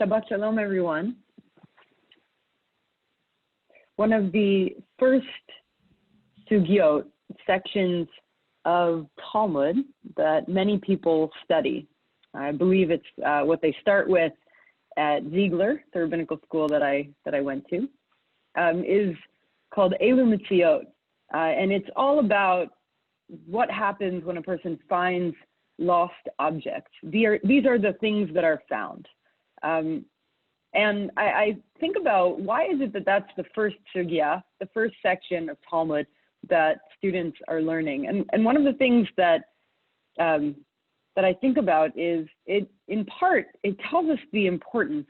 Shabbat Shalom, everyone. One of the first sugyot, sections of Talmud that many people study, I believe it's what they start with at Ziegler, the rabbinical school that I went to, is called Elu Mitziot. And it's all about what happens when a person finds lost objects. These are the things that are found. And I think about why is it that that's the first sugya, the first section of Talmud that students are learning. And one of the things that I think about is it tells us the importance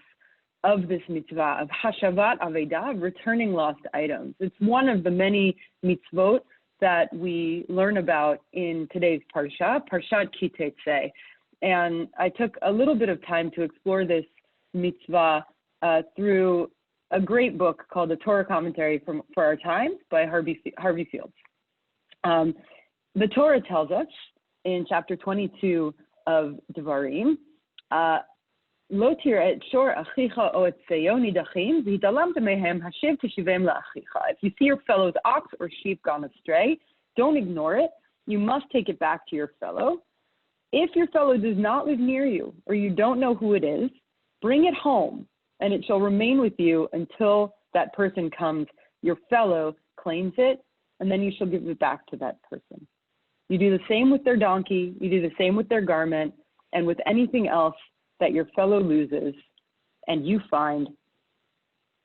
of this mitzvah of hashavat, aveidah, returning lost items. It's one of the many mitzvot that we learn about in today's parsha, Parshat Ki Teitzei. And I took a little bit of time to explore this mitzvah through a great book called The Torah Commentary for Our Times by Harvey Fields. The Torah tells us in chapter 22 of Devarim, Lo tireh et shor achicha o et seyo nidachim v'hitalamta mehem hashiv teshivem la'achicha. If you see your fellow's ox or sheep gone astray, don't ignore it. You must take it back to your fellow. If your fellow does not live near you or you don't know who it is, bring it home, and it shall remain with you until that person comes. Your fellow claims it, and then you shall give it back to that person. You do the same with their donkey, you do the same with their garment, and with anything else that your fellow loses and you find,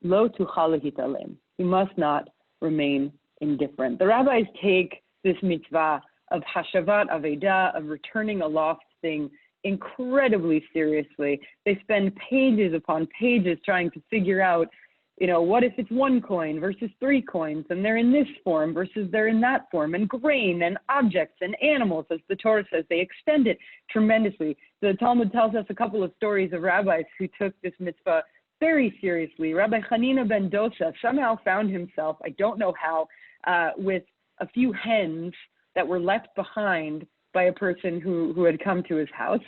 lo tuchal hitalem. You must not remain indifferent. The rabbis take this mitzvah of hashavat, aveidah, of returning a lost thing, incredibly seriously. They spend pages upon pages trying to figure out, what if it's one coin versus 3 coins, and they're in this form versus they're in that form, and grain and objects and animals, as the Torah says, they extend it tremendously. The Talmud tells us a couple of stories of rabbis who took this mitzvah very seriously. Rabbi Hanina ben Dosa somehow found himself, I don't know how, with a few hens that were left behind by a person who had come to his house.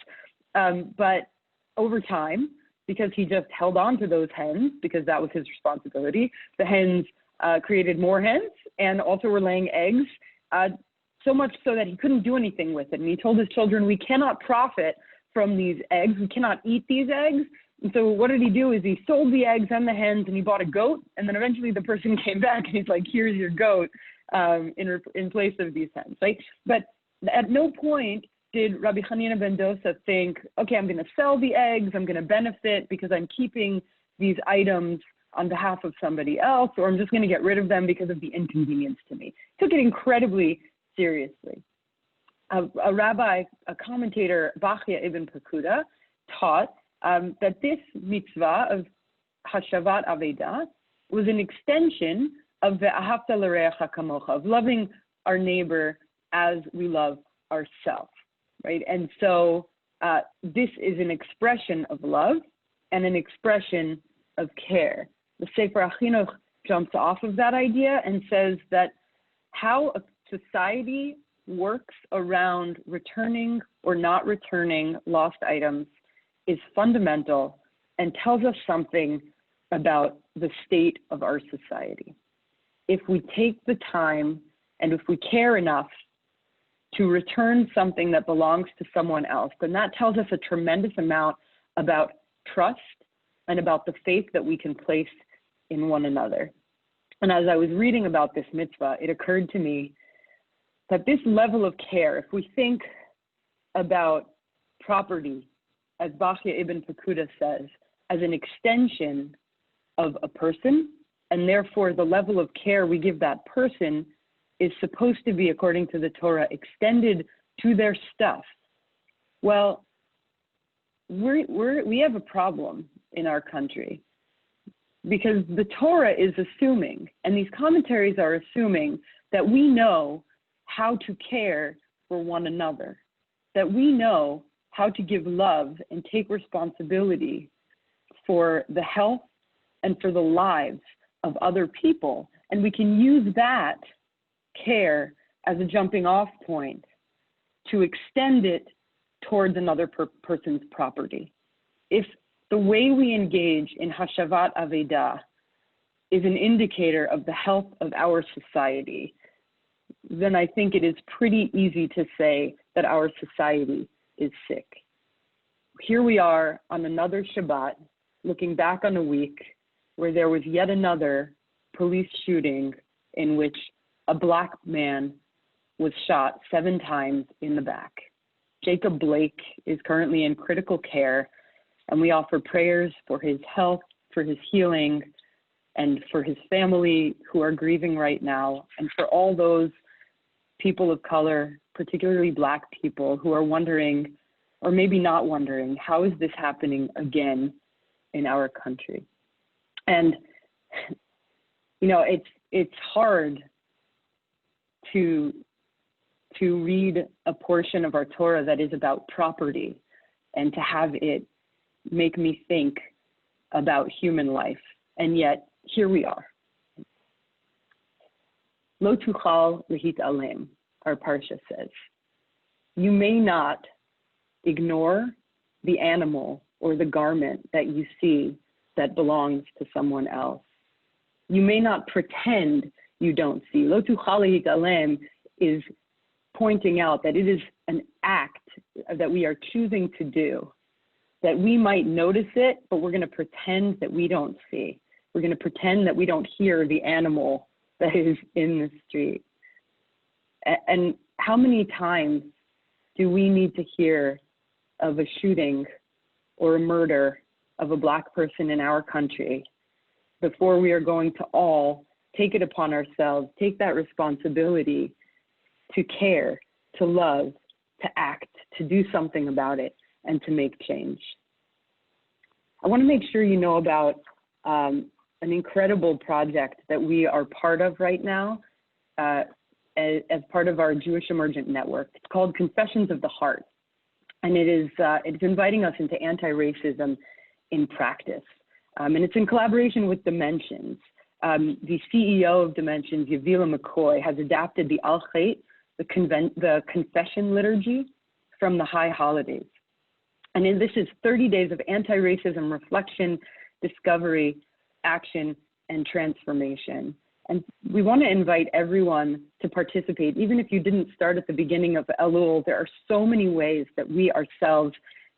But over time, because he just held on to those hens, because that was his responsibility, the hens created more hens and also were laying eggs, so much so that he couldn't do anything with it. And he told his children, we cannot profit from these eggs. We cannot eat these eggs. And so what did he do is he sold the eggs and the hens, and he bought a goat. And then eventually the person came back and he's like, here's your goat in place of these hens, right? But at no point did Rabbi Hanina ben Dosa think, okay, I'm going to sell the eggs, I'm going to benefit because I'm keeping these items on behalf of somebody else, or I'm just going to get rid of them because of the inconvenience to me. He took it incredibly seriously. A rabbi, a commentator, Bachya ibn Pekuda, taught that this mitzvah of hashavat aveidah was an extension of the ahavta l'reacha kamocha, of loving our neighbor as we love ourselves, right? And so this is an expression of love and an expression of care. The Sefer HaChinuch jumps off of that idea and says that how a society works around returning or not returning lost items is fundamental and tells us something about the state of our society. If we take the time and if we care enough to return something that belongs to someone else, then that tells us a tremendous amount about trust and about the faith that we can place in one another. And as I was reading about this mitzvah, it occurred to me that this level of care, if we think about property, as Bachya ibn Pekuda says, as an extension of a person, and therefore the level of care we give that person is supposed to be, according to the Torah, extended to their stuff. Well, we have a problem in our country because the Torah is assuming, and these commentaries are assuming, that we know how to care for one another, that we know how to give love and take responsibility for the health and for the lives of other people. And we can use that care as a jumping off point to extend it towards another person's property. If the way we engage in hashavat aveidah is an indicator of the health of our society, then I think it is pretty easy to say that our society is sick. Here we are on another Shabbat, looking back on a week where there was yet another police shooting in which a Black man was shot 7 times in the back. Jacob Blake is currently in critical care, and we offer prayers for his health, for his healing, and for his family who are grieving right now, and for all those people of color, particularly Black people, who are wondering, or maybe not wondering, how is this happening again in our country? And, you know, it's hard to read a portion of our Torah that is about property and to have it make me think about human life. And yet, here we are. Lo tuchal lehit'alem, our parsha says. You may not ignore the animal or the garment that you see that belongs to someone else. You may not pretend you don't see. Lo tuchal lehit'alem is pointing out that it is an act that we are choosing to do, that we might notice it, but we're going to pretend that we don't see. We're going to pretend that we don't hear the animal that is in the street. And how many times do we need to hear of a shooting or a murder of a Black person in our country before we are going to all take it upon ourselves, take that responsibility to care, to love, to act, to do something about it, and to make change? I want to make sure you know about an incredible project that we are part of right now as part of our Jewish Emergent Network. It's called Confessions of the Heart, and it's inviting us into anti-racism in practice. And it's in collaboration with Dimensions. The CEO of Dimensions, Yavila McCoy, has adapted the Al-Chait, the confession liturgy from the High Holidays. And this is 30 days of anti-racism reflection, discovery, action, and transformation. And we want to invite everyone to participate. Even if you didn't start at the beginning of Elul, there are so many ways that we ourselves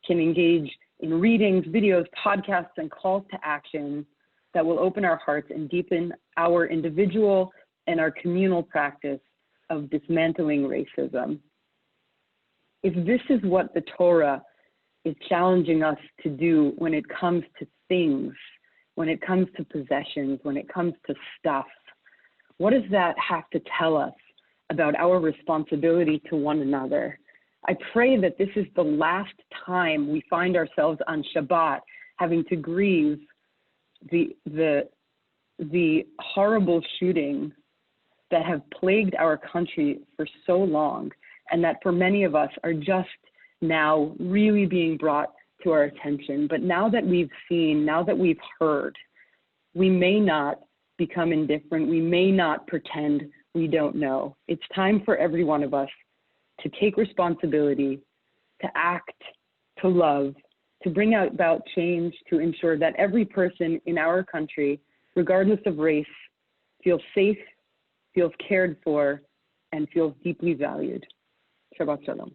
can engage in readings, videos, podcasts, and calls to action that will open our hearts and deepen our individual and our communal practice of dismantling racism. If this is what the Torah is challenging us to do when it comes to things, when it comes to possessions, when it comes to stuff, what does that have to tell us about our responsibility to one another? I pray that this is the last time we find ourselves on Shabbat having to grieve the horrible shootings that have plagued our country for so long, and that for many of us are just now really being brought to our attention. But now that we've seen, now that we've heard, we may not become indifferent. We may not pretend we don't know. It's time for every one of us to take responsibility, to act, to love, to bring about change, to ensure that every person in our country, regardless of race, feels safe, feels cared for, and feels deeply valued. Shabbat Shalom.